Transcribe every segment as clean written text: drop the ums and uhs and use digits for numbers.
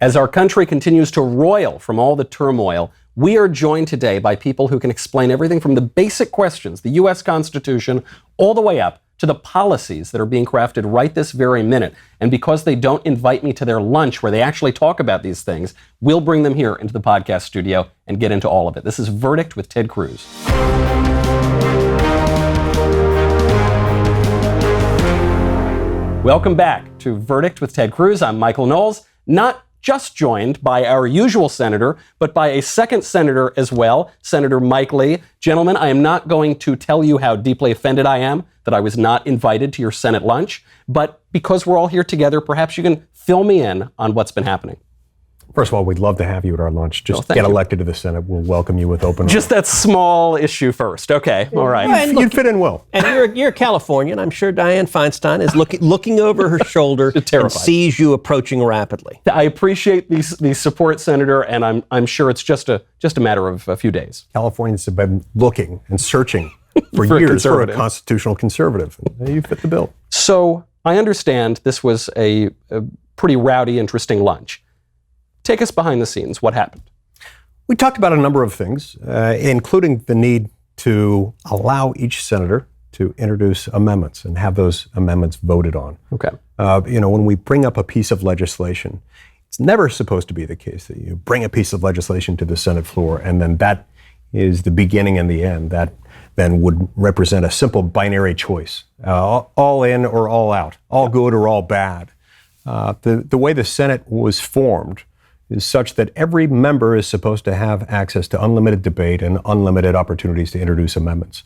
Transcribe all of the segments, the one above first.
As our country continues to roil from all the turmoil, we are joined today by people who can explain everything from the basic questions, the U.S. Constitution, all the way up to the policies that are being crafted right this very minute. And because they don't invite me to their lunch where they actually talk about these things, we'll bring them here into the podcast studio and get into all of it. This is Verdict with Ted Cruz. Welcome back to Verdict with Ted Cruz. I'm Michael Knowles, not just joined by our usual senator, but by a second senator as well, Senator Michael Lee. Gentlemen, I am not going to tell you how deeply offended I am that I was not invited to your Senate lunch, but because we're all here together, perhaps you can fill me in on what's been happening. First of all, we'd love to have you at our lunch. Just get elected to the Senate. We'll welcome you with open arms. Just that small issue first. Okay, all right. Well, you'd fit in well. And you're Californian. I'm sure Dianne Feinstein is looking over her shoulder and sees you approaching rapidly. I appreciate the support, Senator, and I'm sure it's just a matter of a few days. Californians have been looking and searching for years for a constitutional conservative. You fit the bill. So I understand this was a pretty rowdy, interesting lunch. Take us behind the scenes. What happened? We talked about a number of things, including the need to allow each senator to introduce amendments and have those amendments voted on. Okay. When we bring up a piece of legislation, it's never supposed to be the case that you bring a piece of legislation to the Senate floor and then that is the beginning and the end. That then would represent a simple binary choice, all in or all out, all good or all bad. The way the Senate was formed is such that every member is supposed to have access to unlimited debate and unlimited opportunities to introduce amendments.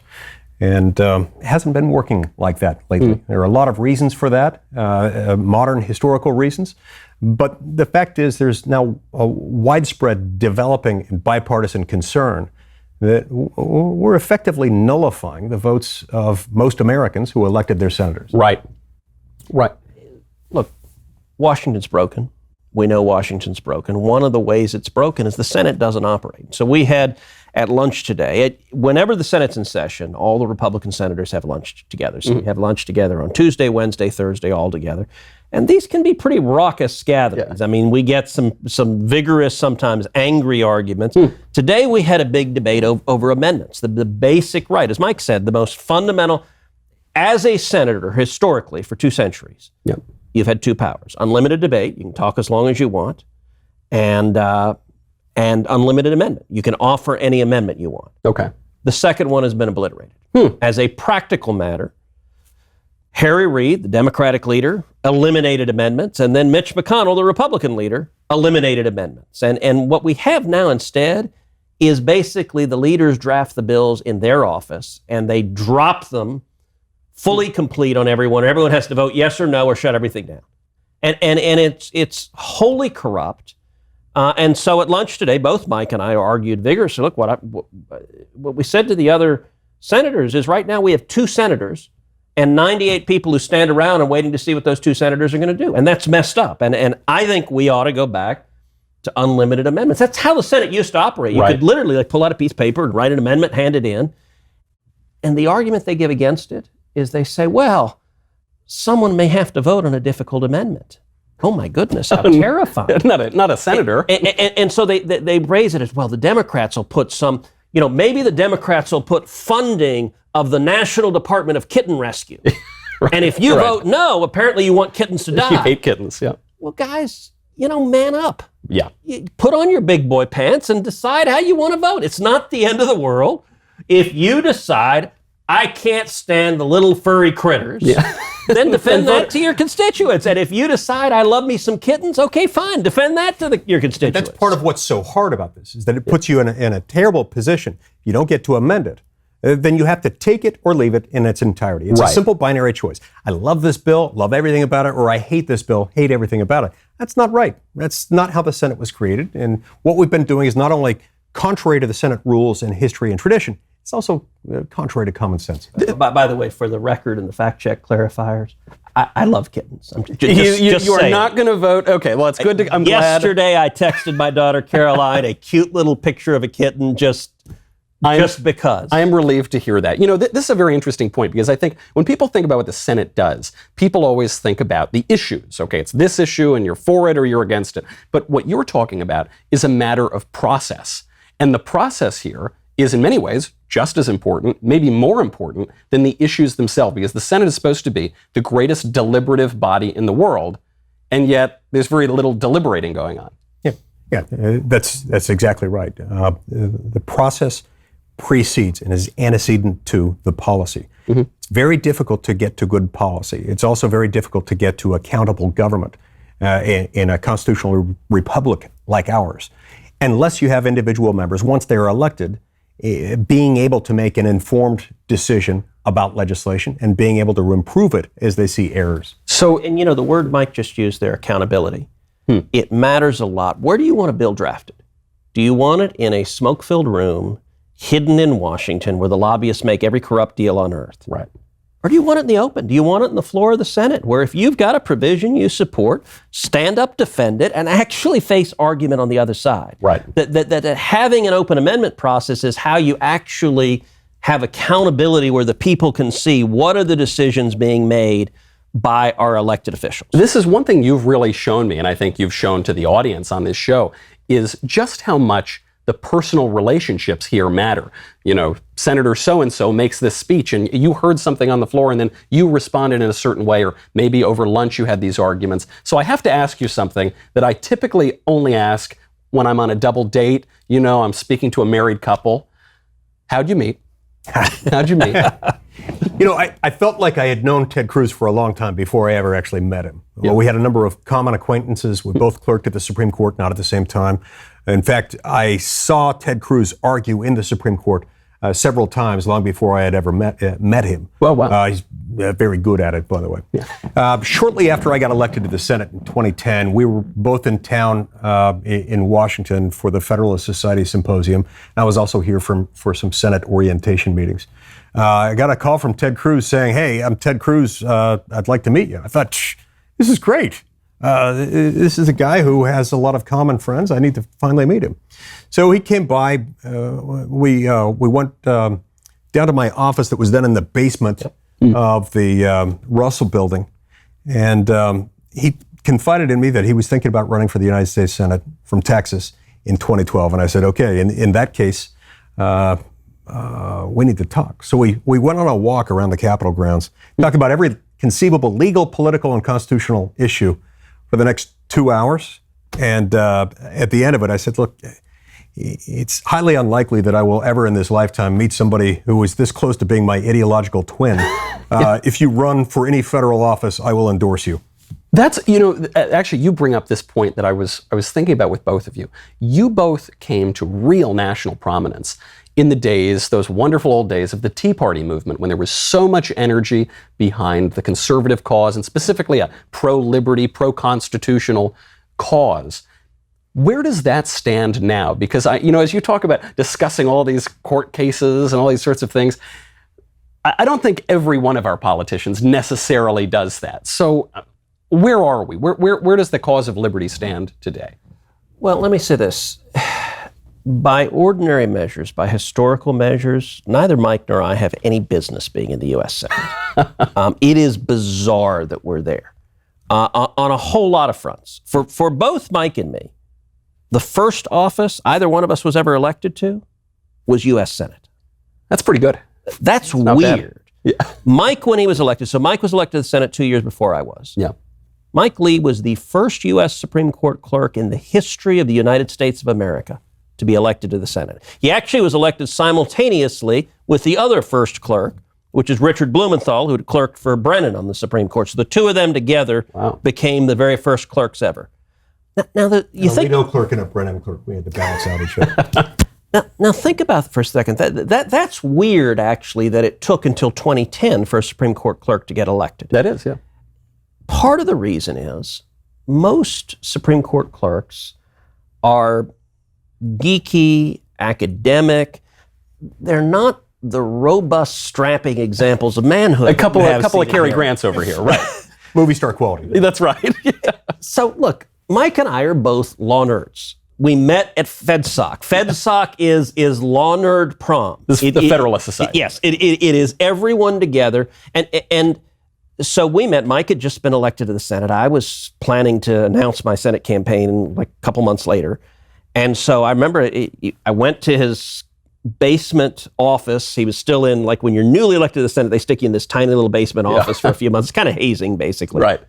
And it hasn't been working like that lately. There are a lot of reasons for that, modern historical reasons. But the fact is there's now a widespread developing and bipartisan concern that we're effectively nullifying the votes of most Americans who elected their senators. Right. Look, Washington's broken. We know Washington's broken. One of the ways it's broken is the Senate doesn't operate. So we had at lunch today, whenever the Senate's in session, all the Republican senators have lunch together. So we have lunch together on Tuesday, Wednesday, Thursday, all together. And these can be pretty raucous gatherings. Yeah. I mean, we get some vigorous, sometimes angry arguments. Today we had a big debate over amendments. The basic right, as Mike said, the most fundamental, as a senator, historically, for 2 centuries, you've had 2 powers. Unlimited debate, you can talk as long as you want, and unlimited amendment. You can offer any amendment you want. Okay. The second one has been obliterated. As a practical matter, Harry Reid, the Democratic leader, eliminated amendments, and then Mitch McConnell, the Republican leader, eliminated amendments. And what we have now instead is basically the leaders draft the bills in their office, and they drop them fully complete on everyone. Everyone has to vote yes or no or shut everything down. And it's wholly corrupt. And so at lunch today, both Mike and I argued vigorously. Look, what we said to the other senators is right now we have 2 senators and 98 people who stand around and waiting to see what those 2 senators are going to do. And that's messed up. And I think we ought to go back to unlimited amendments. That's how the Senate used to operate. You could literally pull out a piece of paper and write an amendment, hand it in. And the argument they give against it is they say, well, someone may have to vote on a difficult amendment. Oh my goodness, how terrifying. Not a senator. And so they raise it as, well, the Democrats will put some, maybe the Democrats will put funding of the National Department of Kitten Rescue. And if you vote no, apparently you want kittens to die. You hate kittens, yeah. Well, guys, man up. Yeah. You put on your big boy pants and decide how you want to vote. It's not the end of the world. If you decide, I can't stand the little furry critters, then defend that to your constituents. And if you decide I love me some kittens, okay, fine, defend that to your constituents. That's part of what's so hard about this, is that it puts you in a terrible position. You don't get to amend it. Then you have to take it or leave it in its entirety. It's a simple binary choice. I love this bill, love everything about it, or I hate this bill, hate everything about it. That's not right. That's not how the Senate was created. And what we've been doing is not only contrary to the Senate rules and history and tradition, it's also contrary to common sense. By the way, for the record and the fact check clarifiers, I love kittens. You are not going to vote? Okay, well, it's good to, I'm glad. Yesterday, I texted my daughter Caroline a cute little picture of a kitten, just just because. I am relieved to hear that. You know, this is a very interesting point, because I think when people think about what the Senate does, people always think about the issues. Okay, it's this issue and you're for it or you're against it. But what you're talking about is a matter of process. And the process here is in many ways just as important, maybe more important than the issues themselves, because the Senate is supposed to be the greatest deliberative body in the world, and yet there's very little deliberating going on. Yeah, that's exactly right. The process precedes and is antecedent to the policy. Mm-hmm. It's very difficult to get to good policy. It's also very difficult to get to accountable government in a constitutional republic like ours, unless you have individual members, once they're elected, being able to make an informed decision about legislation and being able to improve it as they see errors. So, and you know, the word Mike just used there, accountability, it matters a lot. Where do you want a bill drafted? Do you want it in a smoke-filled room, hidden in Washington, where the lobbyists make every corrupt deal on earth? Right. Or do you want it in the open? Do you want it in the floor of the Senate, where if you've got a provision you support, stand up, defend it, and actually face argument on the other side? Right. That having an open amendment process is how you actually have accountability, where the people can see what are the decisions being made by our elected officials. This is one thing you've really shown me, and I think you've shown to the audience on this show, is just how much the personal relationships here matter. You know, Senator so-and-so makes this speech and you heard something on the floor and then you responded in a certain way, or maybe over lunch you had these arguments. So I have to ask you something that I typically only ask when I'm on a double date. You know, I'm speaking to a married couple. How'd you meet? How'd you meet? You know, I felt like I had known Ted Cruz for a long time before I ever actually met him. Yeah. Well, we had a number of common acquaintances. We both clerked at the Supreme Court, not at the same time. In fact, I saw Ted Cruz argue in the Supreme Court several times long before I had ever met him. Well, wow. He's very good at it, by the way. Yeah. Shortly after I got elected to the Senate in 2010, we were both in town in Washington for the Federalist Society Symposium. I was also here for some Senate orientation meetings. I got a call from Ted Cruz saying, "Hey, I'm Ted Cruz. I'd like to meet you." I thought, this is great. This is a guy who has a lot of common friends. I need to finally meet him. So he came by. We went down to my office that was then in the basement of the Russell Building, and he confided in me that he was thinking about running for the United States Senate from Texas in 2012. And I said, okay, in that case, we need to talk. So we went on a walk around the Capitol grounds, talked about every conceivable legal, political, and constitutional issue for the next 2 hours. And at the end of it, I said, look, it's highly unlikely that I will ever in this lifetime meet somebody who is this close to being my ideological twin. If you run for any federal office, I will endorse you. That's, you know, actually you bring up this point that I was thinking about with both of you. You both came to real national prominence in the days, those wonderful old days of the Tea Party movement, when there was so much energy behind the conservative cause, and specifically a pro-liberty, pro-constitutional cause. Where does that stand now? Because as you talk about discussing all these court cases and all these sorts of things, I don't think every one of our politicians necessarily does that. So where are we? Where does the cause of liberty stand today? Well, let me say this. By ordinary measures, by historical measures, neither Mike nor I have any business being in the U.S. Senate. It is bizarre that we're there on a whole lot of fronts. For both Mike and me, the first office either one of us was ever elected to was U.S. Senate. That's pretty good. That's Not weird. Yeah. Mike, when he was elected, so Mike was elected to the Senate 2 years before I was. Yeah. Mike Lee was the first U.S. Supreme Court clerk in the history of the United States of America to be elected to the Senate. He actually was elected simultaneously with the other first clerk, which is Richard Blumenthal, who had clerked for Brennan on the Supreme Court. So the two of them together became the very first clerks ever. Now you think... We know clerk and a Brennan clerk. We had to balance out each other. Now think about it for a second. That's weird, actually, that it took until 2010 for a Supreme Court clerk to get elected. That is, yeah. Part of the reason is most Supreme Court clerks are geeky, academic. They're not the robust, strapping examples of manhood. A couple of Cary Grants over here, right? Movie star quality. That's right. Yeah. So look, Mike and I are both law nerds. We met at FedSoc. FedSoc is law nerd prom. This is the Federalist Society. Yes, it is everyone together. And so we met. Mike had just been elected to the Senate. I was planning to announce my Senate campaign like a couple months later. And so I remember I went to his basement office. He was still in, like when you're newly elected to the Senate, they stick you in this tiny little basement office for a few months. It's kind of hazing, basically. Right.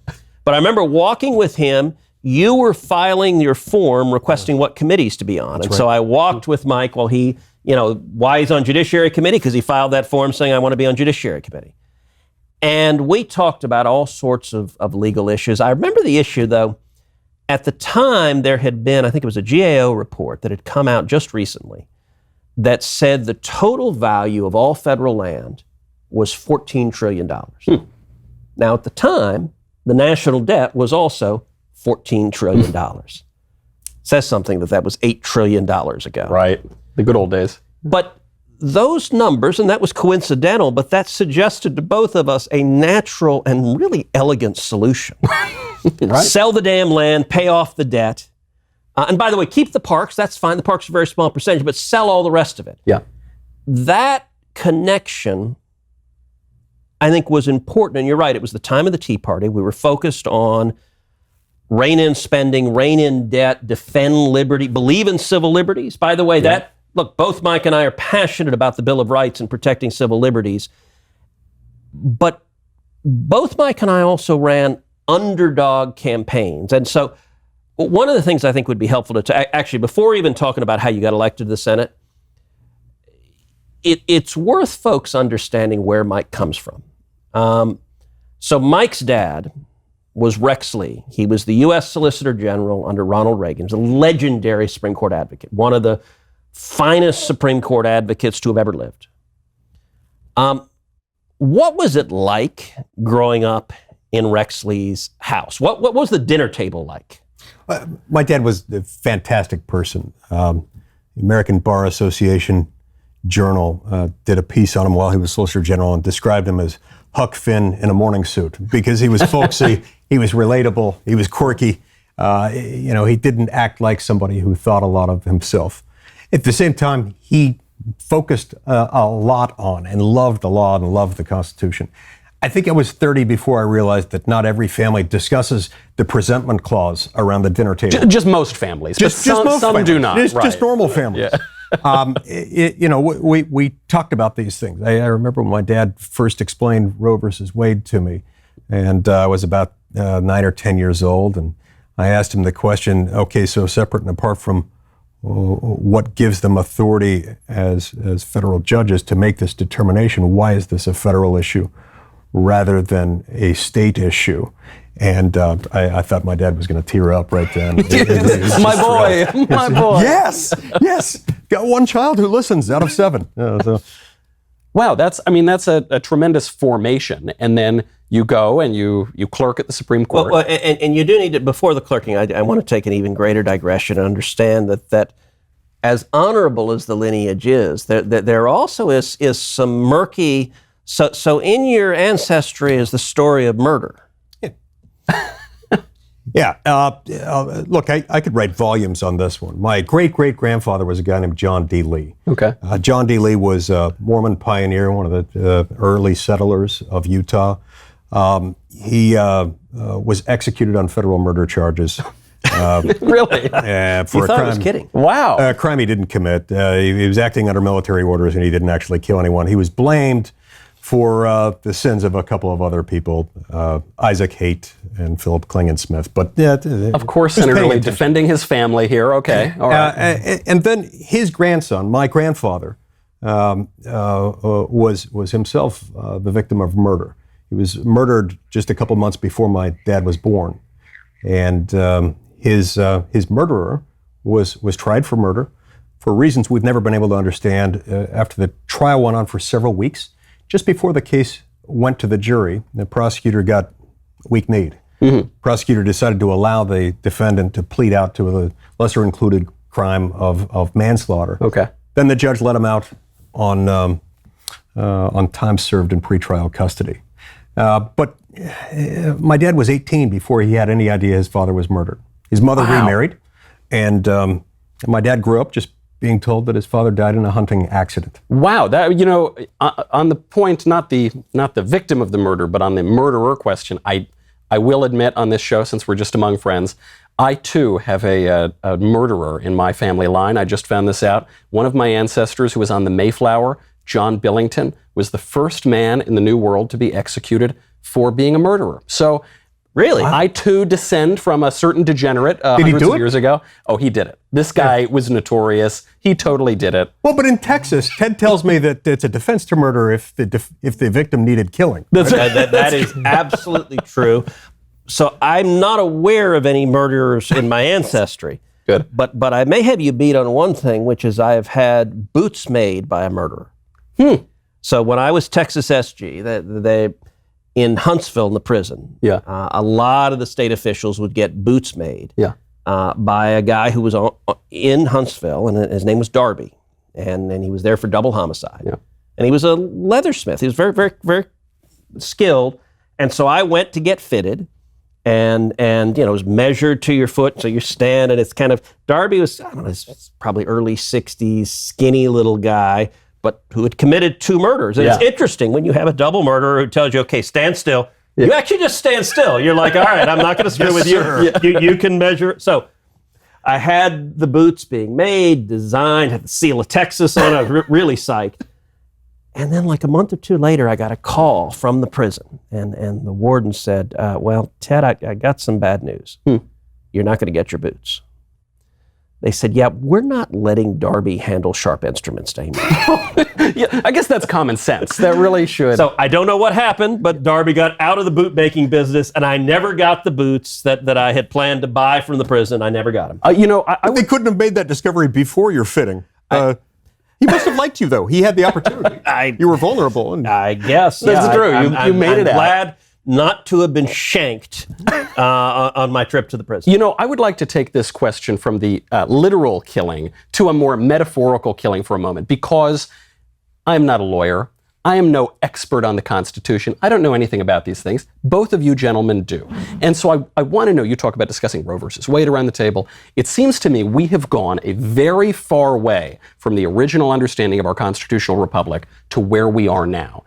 But I remember walking with him. You were filing your form requesting what committees to be on. And so I walked with Mike while he, why he's on Judiciary Committee, because he filed that form saying, I want to be on Judiciary Committee. And we talked about all sorts of legal issues. I remember the issue, though, at the time there had been, I think it was a GAO report that had come out just recently that said the total value of all federal land was $14 trillion. Now, at the time, the national debt was also $14 trillion. Says something that was $8 trillion ago. Right. The good old days. But those numbers, and that was coincidental, but that suggested to both of us a natural and really elegant solution. Right. Sell the damn land, pay off the debt. And by the way, keep the parks. That's fine. The parks are a very small percentage, but sell all the rest of it. Yeah. That connection, I think, was important. And you're right. It was the time of the Tea Party. We were focused on rein in spending, rein in debt, defend liberty, believe in civil liberties. By the way, look, both Mike and I are passionate about the Bill of Rights and protecting civil liberties. But both Mike and I also ran underdog campaigns. And so one of the things I think would be helpful to actually, before even talking about how you got elected to the Senate, it's worth folks understanding where Mike comes from. So Mike's dad was Rex Lee. He was the U.S. Solicitor General under Ronald Reagan. He was a legendary Supreme Court advocate, one of the finest Supreme Court advocates to have ever lived. What was it like growing up in Rex Lee's house? What was the dinner table like? My dad was a fantastic person. The American Bar Association Journal did a piece on him while he was Solicitor General and described him as Huck Finn in a morning suit because he was folksy, he was relatable, he was quirky. He didn't act like somebody who thought a lot of himself. At the same time, he focused a lot on and loved the law and loved the Constitution. I think I was 30 before I realized that not every family discusses the presentment clause around the dinner table. Just most families. Just some families. do not. Just normal families. Yeah. We talked about these things. I remember when my dad first explained Roe versus Wade to me, and I was about 9 or 10 years old, and I asked him the question, okay, so separate and apart from what gives them authority as federal judges to make this determination, why is this a federal issue rather than a state issue? And I thought my dad was going to tear up right then. My boy. Yes. Got one child who listens out of 7. Wow, that's a tremendous formation. And then you go and you clerk at the Supreme Court. Well, and you do need to, before the clerking, I want to take an even greater digression and understand that as honorable as the lineage is, there also is some murky, so in your ancestry is the story of murder. Yeah. Look, I could write volumes on this one. My great-great-grandfather was a guy named John D. Lee. Okay. John D. Lee was a Mormon pioneer, one of the early settlers of Utah. He was executed on federal murder charges. Really? For You a thought crime. I was kidding. Wow. A crime he didn't commit. He was acting under military orders, and he didn't actually kill anyone. He was blamed for the sins of a couple of other people, Isaac Haight and Philip Klingensmith. But of course, Senator Lee defending his family here. Okay, all right. And then his grandson, my grandfather, was himself the victim of murder. He was murdered just a couple months before my dad was born, and his murderer was tried for murder for reasons we've never been able to understand. After the trial went on for several weeks, just before the case went to the jury, the prosecutor got weak-kneed. Mm-hmm. Prosecutor decided to allow the defendant to plead out to the lesser-included crime of manslaughter. Okay. Then the judge let him out on time served in pretrial custody. But my dad was 18 before he had any idea his father was murdered. His mother remarried, and And my dad grew up just being told that his father died in a hunting accident. Wow, that, you know, on the point, not the victim of the murder, but on the murderer question, I will admit on this show, since we're just among friends, I too have a murderer in my family line. I just found this out. One of my ancestors who was on the Mayflower, John Billington, was the first man in the New World to be executed for being a murderer. So, Really? I too descend from a certain degenerate hundreds of years ago. Oh, he did it. This guy was notorious. He totally did it. Well, but in Texas, Ted tells me that it's a defense to murder if the victim needed killing. That is absolutely true. So I'm not aware of any murderers in my ancestry. Good. But I may have you beat on one thing, which is I have had boots made by a murderer. So when I was Texas SG, they in Huntsville, in the prison, a lot of the state officials would get boots made by a guy who was in Huntsville, and his name was Darby, and he was there for double homicide. Yeah. And he was a leathersmith. He was very, very, very skilled. And so I went to get fitted, and you know, it was measured to your foot, so you stand, and it's kind of, Darby was, I don't know, it's probably early 60s, skinny little guy, but who had committed 2 murders. And it's interesting when you have a double murderer who tells you, okay, stand still. Yeah. You actually just stand still. You're like, all right, I'm not going to screw with you. You can measure. So I had the boots being made, designed, had the seal of Texas on it. I was really psyched. And then like a month or 2 later, I got a call from the prison. And the warden said, well, Ted, I got some bad news. You're not going to get your boots. They said, yeah, we're not letting Darby handle sharp instruments anymore. Yeah, I guess that's common sense. That really should. So I don't know what happened, but Darby got out of the boot making business, and I never got the boots that I had planned to buy from the prison. I never got them. You know, they couldn't have made that discovery before your fitting. He must have liked you, though. He had the opportunity. You were vulnerable. I guess. That's true. You made it out. I'm glad not to have been shanked on my trip to the prison. You know, I would like to take this question from the literal killing to a more metaphorical killing for a moment, because I'm not a lawyer. I am no expert on the Constitution. I don't know anything about these things. Both of you gentlemen do. And so I want to know, you talk about discussing Roe versus Wade around the table. It seems to me we have gone a very far way from the original understanding of our constitutional republic to where we are now.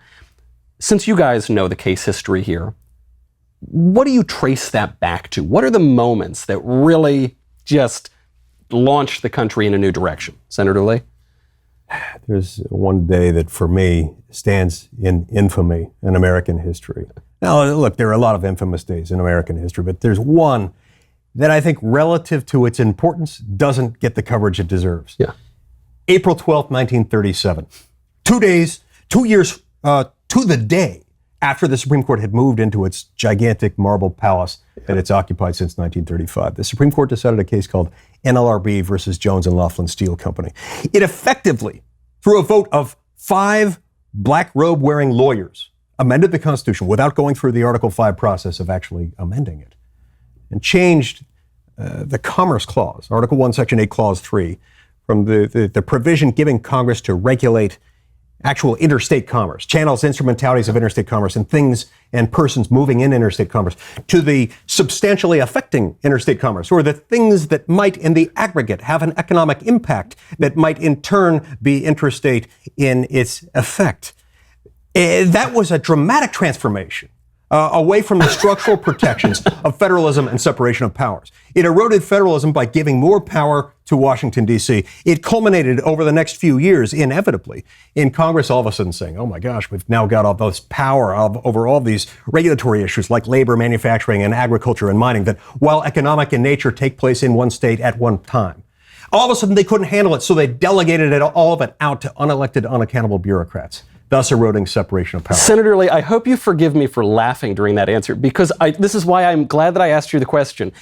Since you guys know the case history here, what do you trace that back to? What are the moments that really just launched the country in a new direction? Senator Lee? There's one day that for me stands in infamy in American history. Now, look, there are a lot of infamous days in American history, but there's one that I think relative to its importance doesn't get the coverage it deserves. Yeah. April 12th, 1937. 2 years to the day after the Supreme Court had moved into its gigantic marble palace that it's occupied since 1935. The Supreme Court decided a case called NLRB versus Jones and Laughlin Steel Company. It effectively, through a vote of 5 black robe-wearing lawyers, amended the Constitution without going through the Article 5 process of actually amending it, and changed the Commerce Clause, Article 1, Section 8, Clause 3, from the provision giving Congress to regulate actual interstate commerce, channels, instrumentalities of interstate commerce, and things and persons moving in interstate commerce, to the substantially affecting interstate commerce, or the things that might in the aggregate have an economic impact that might in turn be interstate in its effect. That was a dramatic transformation away from the structural protections of federalism and separation of powers. It eroded federalism by giving more power to Washington, D.C. It culminated over the next few years, inevitably, in Congress all of a sudden saying, oh my gosh, we've now got all this power over all these regulatory issues like labor, manufacturing, and agriculture and mining that, while economic in nature, take place in one state at one time. All of a sudden, they couldn't handle it, so they delegated all of it out to unelected, unaccountable bureaucrats, thus eroding separation of power. Senator Lee, I hope you forgive me for laughing during that answer, because this is why I'm glad that I asked you the question.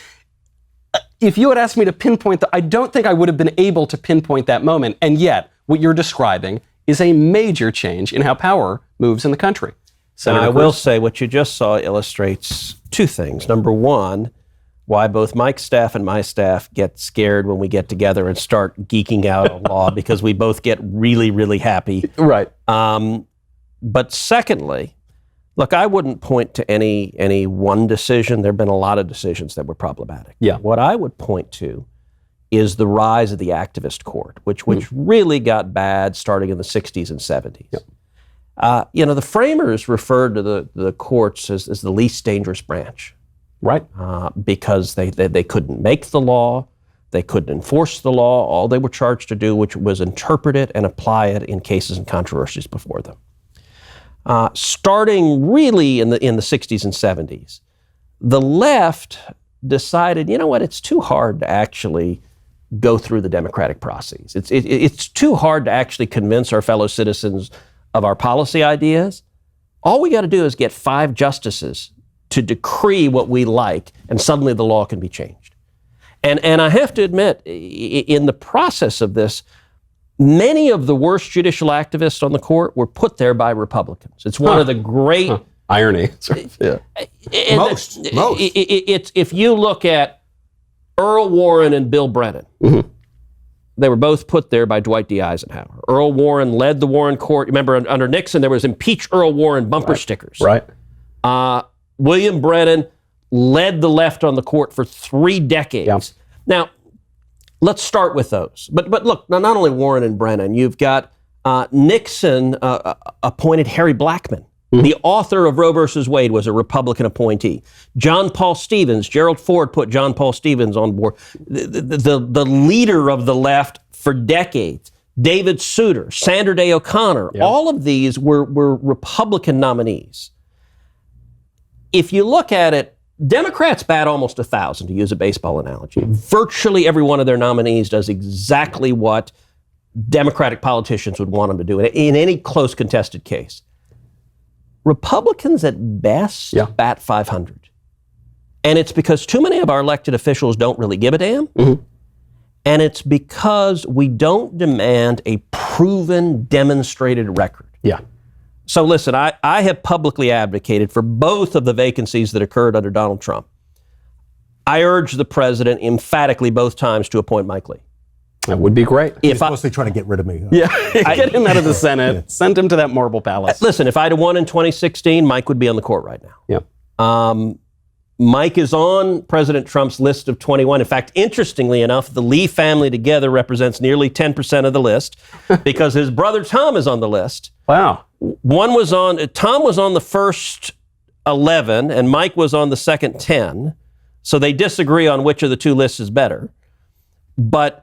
If you had asked me to pinpoint I don't think I would have been able to pinpoint that moment, and yet what you're describing is a major change in how power moves in the country. Senator Cruz. I will say what you just saw illustrates 2 things. Number one, why both Mike's staff and my staff get scared when we get together and start geeking out on law, because we both get really, really happy. Right. But secondly, look, I wouldn't point to any one decision. There have been a lot of decisions that were problematic. Yeah. What I would point to is the rise of the activist court, which really got bad starting in the 60s and 70s. Yep. The framers referred to the courts as the least dangerous branch. Right. Because they couldn't make the law, they couldn't enforce the law. All they were charged to do, which was interpret it and apply it in cases and controversies before them. Starting really in the 60s and 70s, the left decided, you know what, it's too hard to actually go through the democratic process. It's too hard to actually convince our fellow citizens of our policy ideas. All we got to do is get 5 justices to decree what we like, and suddenly the law can be changed. And I have to admit, in the process of this, many of the worst judicial activists on the court were put there by Republicans. It's one of the great... Irony. Yeah. Most. If you look at Earl Warren and Bill Brennan, they were both put there by Dwight D. Eisenhower. Earl Warren led the Warren court. Remember, under Nixon, there was impeach Earl Warren bumper stickers. Right. William Brennan led the left on the court for 3 decades. Yeah. Now, let's start with those. But look, not only Warren and Brennan, you've got Nixon appointed Harry Blackmun. The author of Roe versus Wade was a Republican appointee. John Paul Stevens, Gerald Ford put John Paul Stevens on board. The leader of the left for decades. David Souter, Sandra Day O'Connor, all of these were Republican nominees. If you look at it, Democrats bat almost 1,000, to use a baseball analogy. Virtually every one of their nominees does exactly what Democratic politicians would want them to do in any close contested case. Republicans at best bat 500. And it's because too many of our elected officials don't really give a damn. And it's because we don't demand a proven, demonstrated record. Yeah. So listen, I have publicly advocated for both of the vacancies that occurred under Donald Trump. I urge the president emphatically both times to appoint Mike Lee. That would be great. He's mostly trying to get rid of me. Yeah, get him out of the Senate. Send him to that marble palace. Listen, if I'd have won in 2016, Mike would be on the court right now. Yeah. Mike is on President Trump's list of 21. In fact, interestingly enough, the Lee family together represents nearly 10% of the list because his brother Tom is on the list. Wow. Tom was on the first 11 and Mike was on the second 10. So they disagree on which of the 2 lists is better. But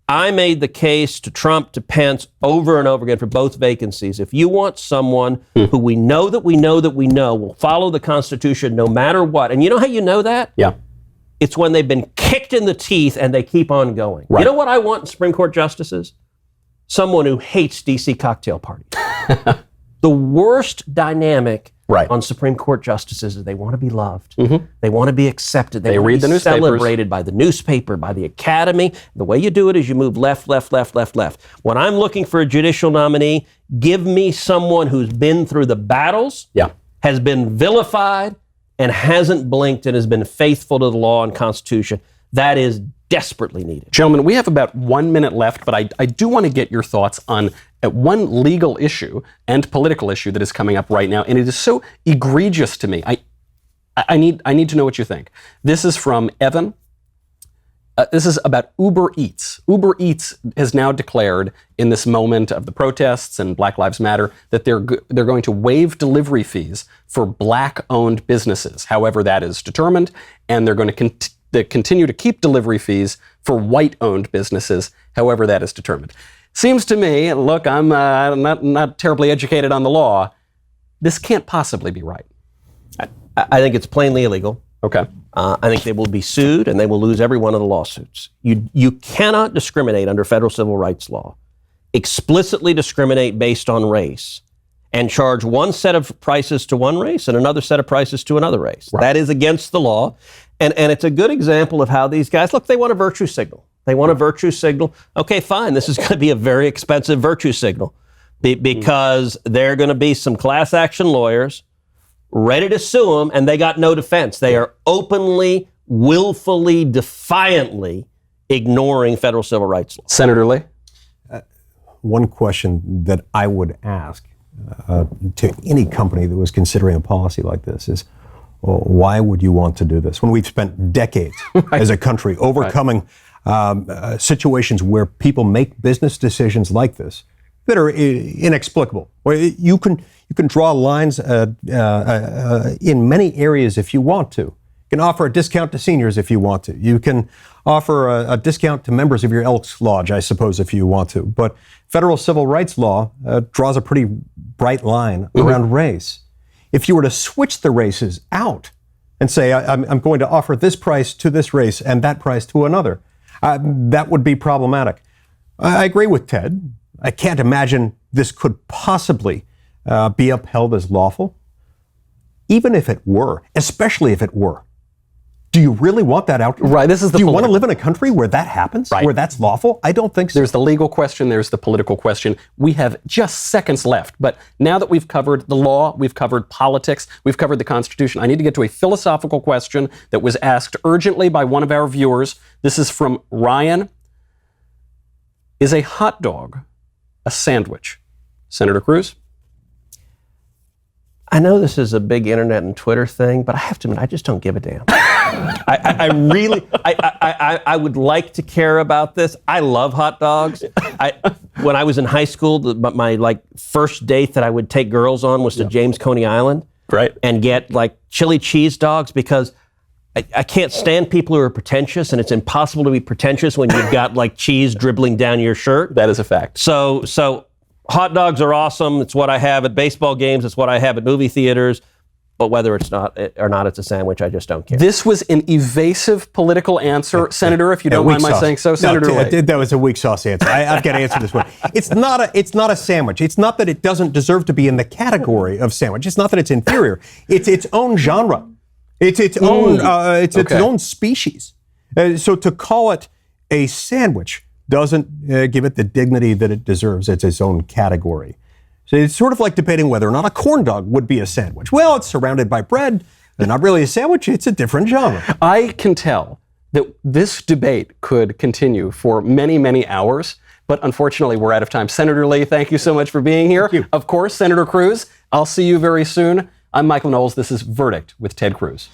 I made the case to Trump, to Pence, over and over again for both vacancies. If you want someone who we know will follow the Constitution no matter what, and you know how you know that? Yeah. It's when they've been kicked in the teeth and they keep on going. Right. You know what I want in Supreme Court justices? Someone who hates DC cocktail parties. The worst dynamic on Supreme Court justices is they want to be loved. They want to be accepted. They want read to the be newspapers. Celebrated by the newspaper, by the academy. The way you do it is you move left, left, left, left, left. When I'm looking for a judicial nominee, give me someone who's been through the battles, has been vilified, and hasn't blinked and has been faithful to the law and Constitution. That is desperately needed. Gentlemen, we have about 1 minute left, but I do want to get your thoughts on one legal issue and political issue that is coming up right now, and it is so egregious to me. I need to know what you think. This is from Evan. This is about Uber Eats. Uber Eats has now declared, in this moment of the protests and Black Lives Matter, that they're going to waive delivery fees for Black-owned businesses, however that is determined, and they're going to continue to keep delivery fees for white-owned businesses, however that is determined. Seems to me, look, I'm not terribly educated on the law. This can't possibly be right. I think it's plainly illegal. Okay. I think they will be sued and they will lose every one of the lawsuits. You cannot discriminate under federal civil rights law, explicitly discriminate based on race, and charge one set of prices to one race and another set of prices to another race. Right. That is against the law. And it's a good example of how these guys, look, they want a virtue signal. They want a virtue signal. Okay, fine. This is going to be a very expensive virtue signal because there are going to be some class action lawyers ready to sue them, and they got no defense. They are openly, willfully, defiantly ignoring federal civil rights law. Senator Lee? One question that I would ask to any company that was considering a policy like this is, why would you want to do this? When we've spent decades as a country overcoming situations where people make business decisions like this that are inexplicable. You can draw lines in many areas if you want to. You can offer a discount to seniors if you want to. You can offer a discount to members of your Elks Lodge, I suppose, if you want to. But federal civil rights law draws a pretty bright line around race. If you were to switch the races out and say, I'm going to offer this price to this race and that price to another, that would be problematic. I agree with Ted. I can't imagine this could possibly be upheld as lawful. Even if it were, especially if it were. Do you really want that out? Right. This is the. Do you want to live in a country where that happens? Right. Where that's lawful? I don't think so. There's the legal question. There's the political question. We have just seconds left. But now that we've covered the law, we've covered politics, we've covered the Constitution, I need to get to a philosophical question that was asked urgently by one of our viewers. This is from Ryan. Is a hot dog a sandwich? Senator Cruz? I know this is a big internet and Twitter thing, but I have to admit, I just don't give a damn. I really would like to care about this. I love hot dogs. When I was in high school, my first date that I would take girls on was to James Coney Island, right, and get chili cheese dogs, because I can't stand people who are pretentious, and it's impossible to be pretentious when you've got cheese dribbling down your shirt. That is a fact. So hot dogs are awesome. It's what I have at baseball games. It's what I have at movie theaters. But whether it's not or not, it's a sandwich. I just don't care. This was an evasive political answer, Senator. If you don't mind my saying so, Senator Lee. That was a weak sauce answer. I've got to answer this one. It's not a sandwich. It's not that it doesn't deserve to be in the category of sandwich. It's not that it's inferior. It's its own genre. It's its own. It's its own species. So to call it a sandwich doesn't give it the dignity that it deserves. It's its own category. So it's sort of like debating whether or not a corn dog would be a sandwich. Well, it's surrounded by bread. They're not really a sandwich. It's a different genre. I can tell that this debate could continue for many, many hours, but unfortunately we're out of time. Senator Lee, thank you so much for being here. Thank you. Of course, Senator Cruz, I'll see you very soon. I'm Michael Knowles. This is Verdict with Ted Cruz.